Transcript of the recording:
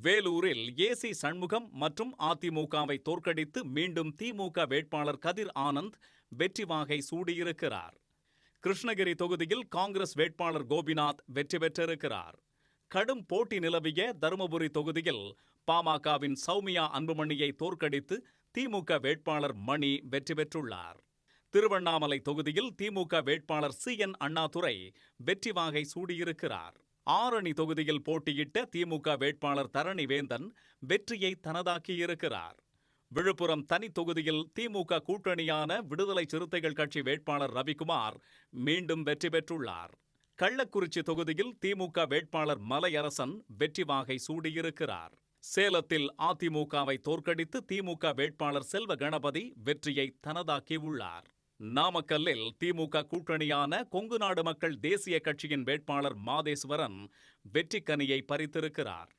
வேலூரில் ஏசி சண்முகம் மற்றும் அதிமுகவை தோற்கடித்து மீண்டும் திமுக வேட்பாளர் கதிர் ஆனந்த் வெற்றி வாகை சூடியிருக்கிறார். கிருஷ்ணகிரி தொகுதியில் காங்கிரஸ் வேட்பாளர் கோபிநாத் வெற்றி பெற்றிருக்கிறார். கடும் போட்டி நிலவிய தருமபுரி தொகுதியில் பாமகவின் சௌமியா அன்புமணியை தோற்கடித்து திமுக வேட்பாளர் மணி வெற்றி பெற்றுள்ளார். திருவண்ணாமலை தொகுதியில் திமுக வேட்பாளர் CN அண்ணாதுரை வெற்றி வாகை சூடியிருக்கிறார். ஆரணி தொகுதியில் போட்டியிட்ட திமுக வேட்பாளர் தரணிவேந்தன் வெற்றியை தனதாக்கியிருக்கிறார். விழுப்புரம் தனி தொகுதியில் திமுக கூட்டணியான விடுதலை சிறுத்தைகள் கட்சி வேட்பாளர் ரவிக்குமார் மீண்டும் வெற்றி பெற்றுள்ளார். கள்ளக்குறிச்சி தொகுதியில் திமுக வேட்பாளர் மலையரசன் வெற்றி வாகை சூடியிருக்கிறார். சேலத்தில் அதிமுகவை தோற்கடித்து திமுக வேட்பாளர் செல்வ கணபதி வெற்றியை தனதாக்கியுள்ளார். நாமக்கல்லில் திமுக கூட்டணியான கொங்குநாடு மக்கள் தேசிய கட்சியின் வேட்பாளர் மாதேஸ்வரன் வெற்றிக்கனியை பறித்திருக்கிறார்.